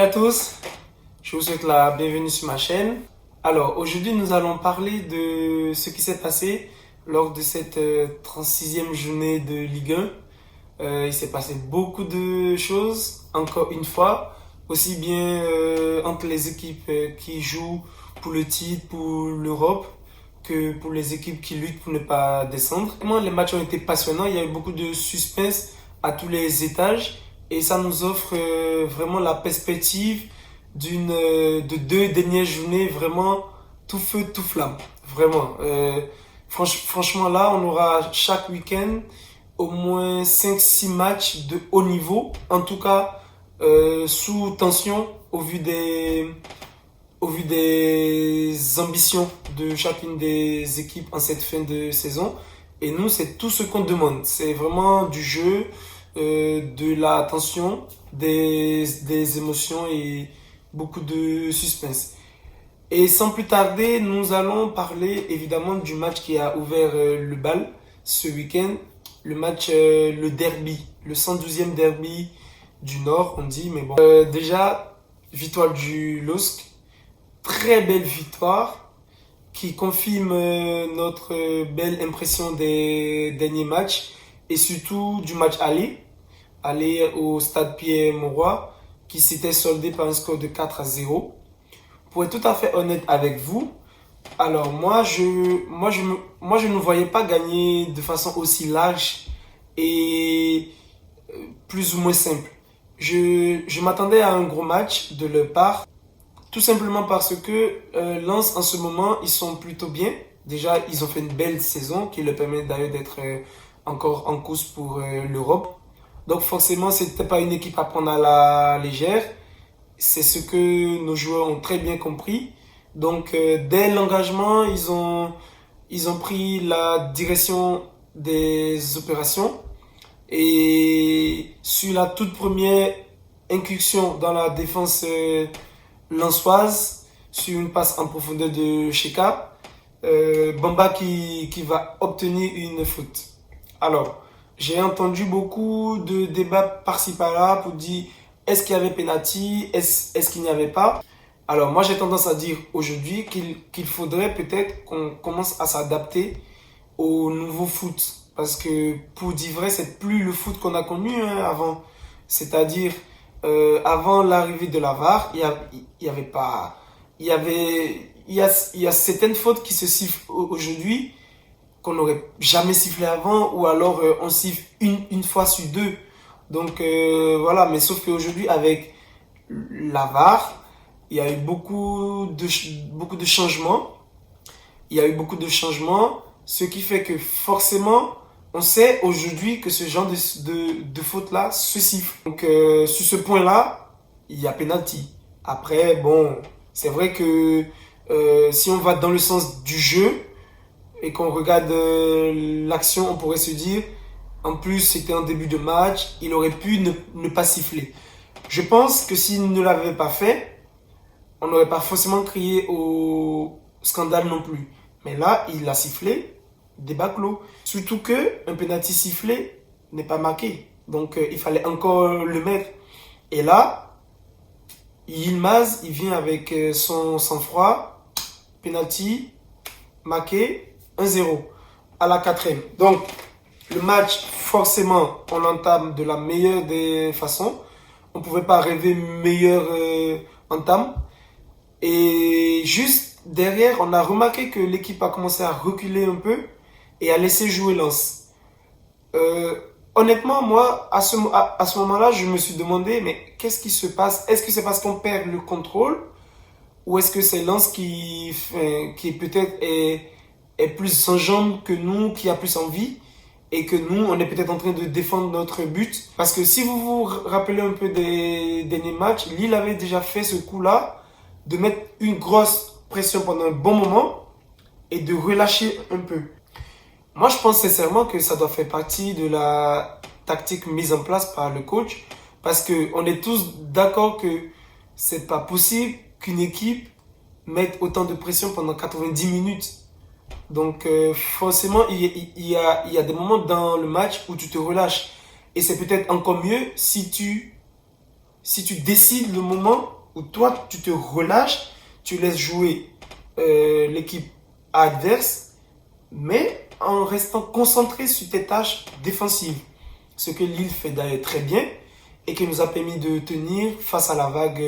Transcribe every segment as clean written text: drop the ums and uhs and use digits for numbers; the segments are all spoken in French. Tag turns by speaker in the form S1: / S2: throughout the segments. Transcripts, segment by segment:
S1: à tous, je vous souhaite la bienvenue sur ma chaîne. Alors aujourd'hui nous allons parler de ce qui s'est passé lors de cette 36e journée de Ligue 1. Il s'est passé beaucoup de choses, encore une fois, aussi bien entre les équipes qui jouent pour le titre, pour l'Europe, que pour les équipes qui luttent pour ne pas descendre. Vraiment, les matchs ont été passionnants, il y a eu beaucoup de suspense à tous les étages et ça nous offre vraiment la perspective de deux dernières journées vraiment tout feu, tout flamme. Vraiment. Franchement là, on aura chaque week-end au moins 5-6 matchs de haut niveau, en tout cas sous tension au vu des ambitions de chacune des équipes en cette fin de saison. Et nous, c'est tout ce qu'on demande. C'est vraiment du jeu, de la tension, des émotions et beaucoup de suspense. Et sans plus tarder, nous allons parler évidemment du match qui a ouvert le bal ce week-end. Le match, le derby, le 112e derby du Nord, on dit, mais bon. Déjà, victoire du LOSC. Très belle victoire qui confirme notre belle impression des derniers matchs et surtout du match aller au stade Pierre-Mauroy qui s'était soldé par un score de 4-0. Pour être tout à fait honnête avec vous, alors moi je ne voyais pas gagner de façon aussi large et plus ou moins simple. Je m'attendais à un gros match de leur part. Tout simplement parce que Lens, en ce moment, ils sont plutôt bien. Déjà, ils ont fait une belle saison qui leur permet d'ailleurs d'être encore en course pour l'Europe. Donc forcément, c'était pas une équipe à prendre à la légère. C'est ce que nos joueurs ont très bien compris. Donc dès l'engagement, ils ont pris la direction des opérations. Et sur la toute première incursion dans la défense lensoise sur une passe en profondeur de Cheka, Bamba qui va obtenir une faute. Alors, j'ai entendu beaucoup de débats par-ci par-là pour dire est-ce qu'il y avait penalty, est-ce qu'il n'y avait pas. Alors, moi j'ai tendance à dire aujourd'hui qu'il faudrait peut-être qu'on commence à s'adapter au nouveau foot. Parce que pour dire vrai, c'est plus le foot qu'on a connu avant. C'est-à-dire, avant l'arrivée de la VAR, il y avait pas, il y a certaines fautes qui se sifflent aujourd'hui qu'on n'aurait jamais sifflé avant, ou alors on siffle une fois sur deux. Donc voilà, mais sauf qu'aujourd'hui avec la VAR, il y a eu beaucoup de changements. Il y a eu beaucoup de changements, ce qui fait que forcément, on sait aujourd'hui que ce genre de faute-là se siffle. Donc sur ce point-là, il y a penalty. Après, bon, c'est vrai que si on va dans le sens du jeu et qu'on regarde l'action, on pourrait se dire, en plus c'était en début de match, il aurait pu ne pas siffler. Je pense que s'il ne l'avait pas fait, on n'aurait pas forcément crié au scandale non plus. Mais là, il a sifflé, débat clos. Surtout que un penalty sifflé n'est pas marqué. Donc il fallait encore le mettre. Et là, Yilmaz, il vient avec son sang-froid, penalty, marqué, 1-0 à la 4e. Donc le match, forcément, on l'entame de la meilleure des façons. On ne pouvait pas rêver meilleure entame. Et juste derrière, on a remarqué que l'équipe a commencé à reculer un peu et à laisser jouer Lens. Honnêtement, moi, à ce moment-là, je me suis demandé, mais qu'est-ce qui se passe? Est-ce que c'est parce qu'on perd le contrôle? Ou est-ce que c'est Lens qui peut-être est plus sans jambes que nous, qui a plus envie? Et que nous, on est peut-être en train de défendre notre but. Parce que si vous vous rappelez un peu des derniers matchs, Lille avait déjà fait ce coup-là, de mettre une grosse pression pendant un bon moment et de relâcher un peu. Moi, je pense sincèrement que ça doit faire partie de la tactique mise en place par le coach parce qu'on est tous d'accord que c'est pas possible qu'une équipe mette autant de pression pendant 90 minutes. Donc forcément, il y a des moments dans le match où tu te relâches. Et c'est peut-être encore mieux si tu si tu décides le moment où toi, tu te relâches, tu laisses jouer l'équipe adverse, mais en restant concentré sur tes tâches défensives. Ce que Lille fait d'ailleurs très bien et qui nous a permis de tenir face à la vague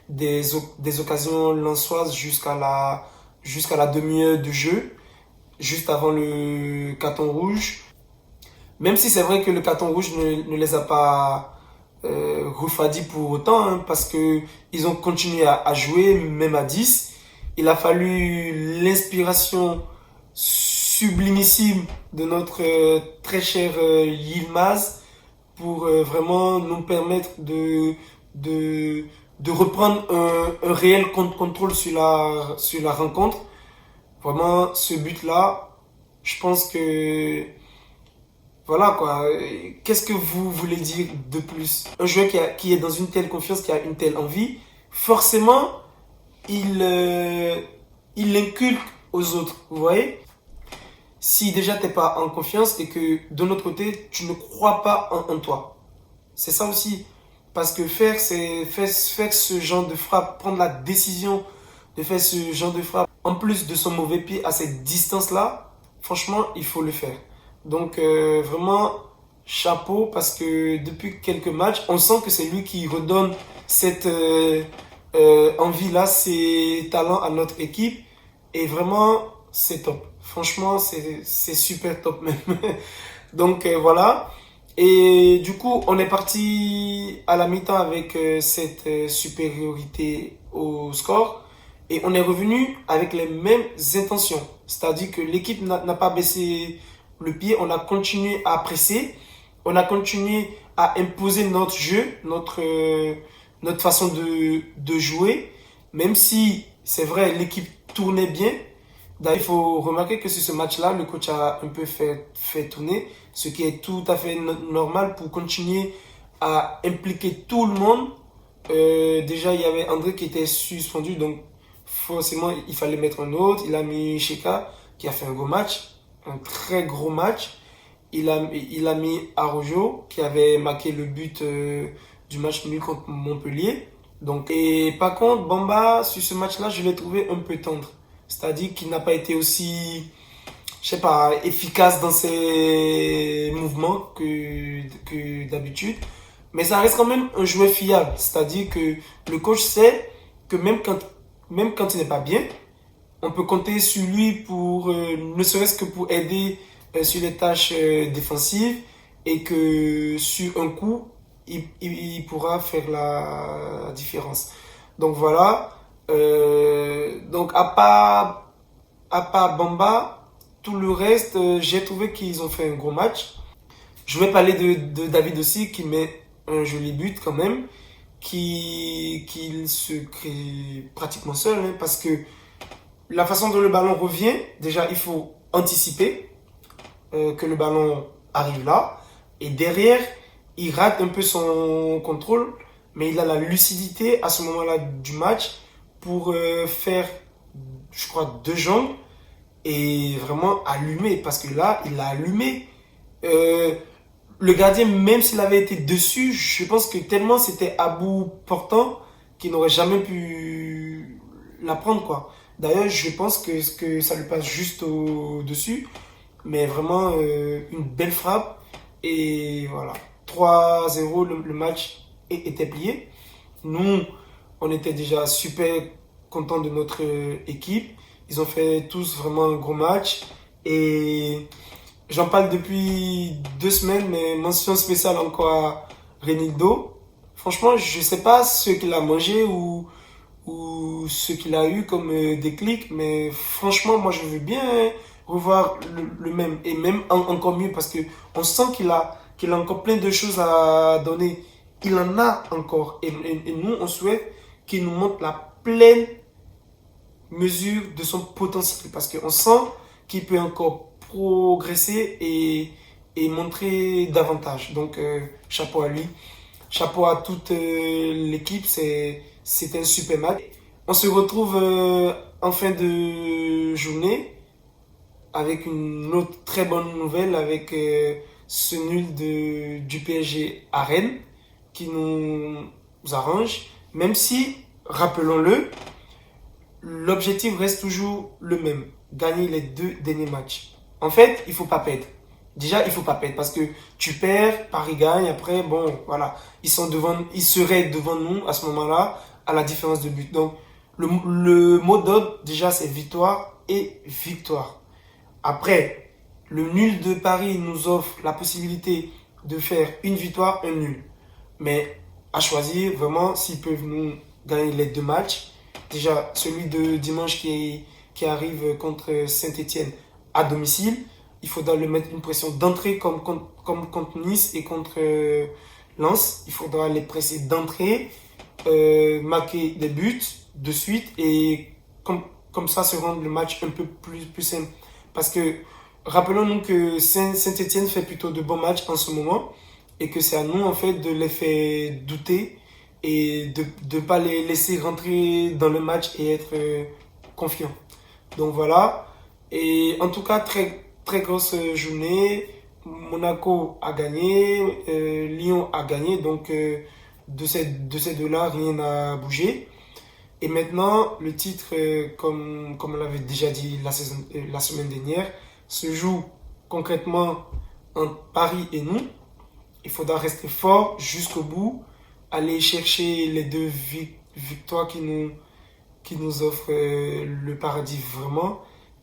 S1: des occasions lensoises jusqu'à la demi-heure de jeu, juste avant le carton rouge. Même si c'est vrai que le carton rouge ne les a pas refroidis pour autant, hein, parce que ils ont continué à jouer, même à 10. Il a fallu l'inspiration sublimissime de notre très cher Yilmaz pour vraiment nous permettre de, de reprendre un réel contrôle sur la rencontre. Vraiment, ce but-là, je pense que voilà quoi. Qu'est-ce que vous voulez dire de plus? Un joueur qui est dans une telle confiance, qui a une telle envie, forcément, il, euh, il l'inculque aux autres. Vous voyez? Si déjà t'es pas en confiance et que de l'autre côté, tu ne crois pas en toi. C'est ça aussi. Parce que faire ce genre de frappe, prendre la décision de faire ce genre de frappe, en plus de son mauvais pied à cette distance-là, franchement, il faut le faire. Donc vraiment, chapeau, parce que depuis quelques matchs, on sent que c'est lui qui redonne cette envie-là, ces talents à notre équipe. Et vraiment, c'est top. Franchement, c'est super top même. Donc voilà. Et du coup, on est parti à la mi-temps avec cette supériorité au score. Et on est revenu avec les mêmes intentions. C'est-à-dire que l'équipe n'a pas baissé le pied. On a continué à presser. On a continué à imposer notre jeu, notre façon de jouer. Même si, c'est vrai, l'équipe tournait bien. D'ailleurs, il faut remarquer que sur ce match-là, le coach a un peu fait tourner, ce qui est tout à fait normal pour continuer à impliquer tout le monde. Déjà, il y avait André qui était suspendu, donc forcément, il fallait mettre un autre. Il a mis Sheka, qui a fait un gros match, un très gros match. Il a mis Arojo, qui avait marqué le but du match nul contre Montpellier. Donc, et par contre, Bamba, sur ce match-là, je l'ai trouvé un peu tendre. C'est-à-dire qu'il n'a pas été aussi, je sais pas, efficace dans ses mouvements que d'habitude. Mais ça reste quand même un joueur fiable. C'est-à-dire que le coach sait que même quand il n'est pas bien, on peut compter sur lui pour, ne serait-ce que pour aider sur les tâches défensives et que sur un coup, il pourra faire la différence. Donc voilà. Donc à part Bamba, tout le reste, j'ai trouvé qu'ils ont fait un gros match. Je vais parler de David aussi qui met un joli but quand même, qui se crée pratiquement seul, hein, parce que la façon dont le ballon revient, déjà il faut anticiper que le ballon arrive là, et derrière il rate un peu son contrôle, mais il a la lucidité à ce moment-là du match pour faire, je crois, deux jambes et vraiment allumer, parce que là il l'a allumé. Euh, le gardien, même s'il avait été dessus, je pense que tellement c'était à bout portant qu'il n'aurait jamais pu la prendre, quoi. D'ailleurs, je pense que ça lui passe juste au-dessus. Mais vraiment, une belle frappe. Et voilà. 3-0, le match était plié. Nous, on était déjà super contents de notre équipe. Ils ont fait tous vraiment un gros match. Et j'en parle depuis 2 semaines, mais mention spéciale encore à Renildo. Franchement, je sais pas ce qu'il a mangé ou ce qu'il a eu comme déclic, mais franchement, moi je veux bien revoir le même, et même encore mieux, parce que on sent qu'il a encore plein de choses à donner. Il en a encore, et nous on souhaite qu'il nous montre la pleine mesure de son potentiel, parce qu'on sent qu'il peut encore progresser et montrer davantage. Donc chapeau à lui, chapeau à toute l'équipe, c'est un super match. On se retrouve en fin de journée avec une autre très bonne nouvelle, avec ce nul du PSG à Rennes qui nous arrange, même si, rappelons-le, l'objectif reste toujours le même, gagner les 2 derniers matchs. En fait, il faut pas perdre. Déjà, il faut pas perdre parce que tu perds, Paris gagne, après, bon, voilà, ils seraient devant nous à ce moment-là, à la différence de but. Donc, le mot d'ordre, déjà, c'est victoire et victoire. Après, le nul de Paris nous offre la possibilité de faire une victoire, un nul. Mais à choisir, vraiment, s'ils peuvent nous gagner les 2 matchs, déjà celui de dimanche qui arrive contre Saint-Etienne à domicile, il faudra le mettre une pression d'entrée comme contre Nice et contre Lens. Il faudra les presser d'entrée, marquer des buts de suite et comme ça se rendre le match un peu plus simple. Parce que rappelons-nous que Saint-Etienne fait plutôt de bons matchs en ce moment et que c'est à nous en fait de les faire douter et de ne pas les laisser rentrer dans le match et être confiants. Donc voilà. Et en tout cas, très, très grosse journée. Monaco a gagné, Lyon a gagné, donc de ces deux-là, rien n'a bougé. Et maintenant, le titre, comme on l'avait déjà dit la semaine dernière, se joue concrètement entre Paris et nous. Il faudra rester fort jusqu'au bout, aller chercher les 2 victoires qui nous offrent le paradis vraiment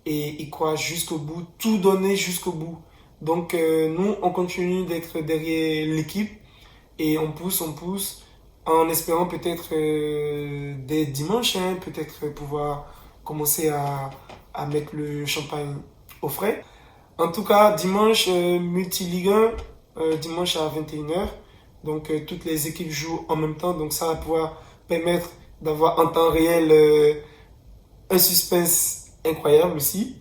S1: et y croire jusqu'au bout, tout donner jusqu'au bout. Donc nous, on continue d'être derrière l'équipe et on pousse en espérant peut-être dès dimanche, hein, peut-être pouvoir commencer à mettre le champagne au frais. En tout cas, dimanche, multi-Ligue 1, dimanche à 21h. Donc, toutes les équipes jouent en même temps. Donc, ça va pouvoir permettre d'avoir en temps réel un suspense incroyable aussi.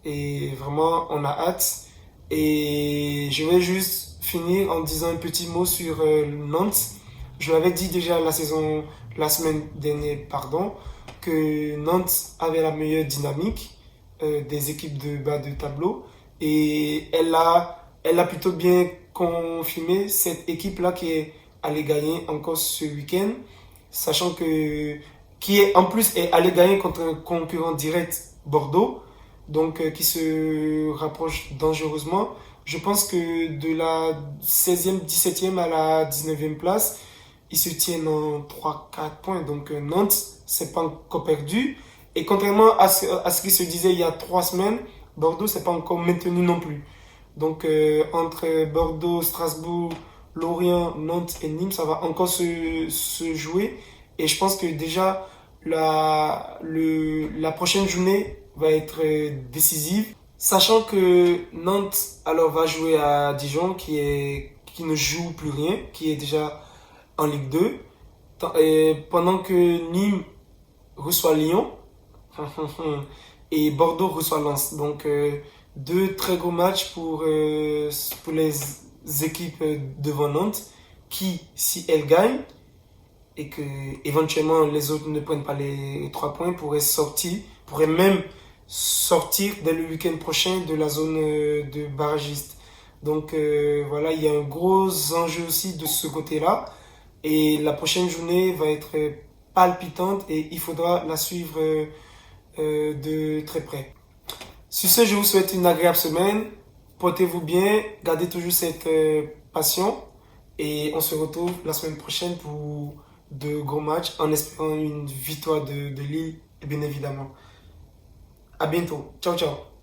S1: Et vraiment, on a hâte. Et je vais juste finir en disant un petit mot sur Nantes. Je l'avais dit déjà la semaine dernière, pardon, que Nantes avait la meilleure dynamique des équipes de bas de tableau. Et elle a plutôt bien confirmé cette équipe-là qui est allée gagner encore ce week-end, sachant que qui est en plus est allée gagner contre un concurrent direct Bordeaux, donc qui se rapproche dangereusement. Je pense que de la 16e, 17e à la 19e place, ils se tiennent en 3-4 points. Donc Nantes, c'est pas encore perdu. Et contrairement à ce qui se disait il y a 3 semaines, Bordeaux, c'est pas encore maintenu non plus. Donc entre Bordeaux, Strasbourg, Lorient, Nantes et Nîmes, ça va encore se jouer. Et je pense que déjà la prochaine journée va être décisive. Sachant que Nantes alors va jouer à Dijon qui ne joue plus rien, qui est déjà en Ligue 2. Et pendant que Nîmes reçoit Lyon et Bordeaux reçoit Lens. Donc 2 très gros matchs pour les équipes devant Nantes qui, si elles gagnent et que éventuellement les autres ne prennent pas les 3 points, pourraient même sortir dès le week-end prochain de la zone de barragiste. Donc voilà, il y a un gros enjeu aussi de ce côté-là. Et la prochaine journée va être palpitante et il faudra la suivre de très près. Sur ce, je vous souhaite une agréable semaine. Portez-vous bien, gardez toujours cette passion et on se retrouve la semaine prochaine pour de gros matchs en espérant une victoire de Lille, bien évidemment. À bientôt. Ciao, ciao.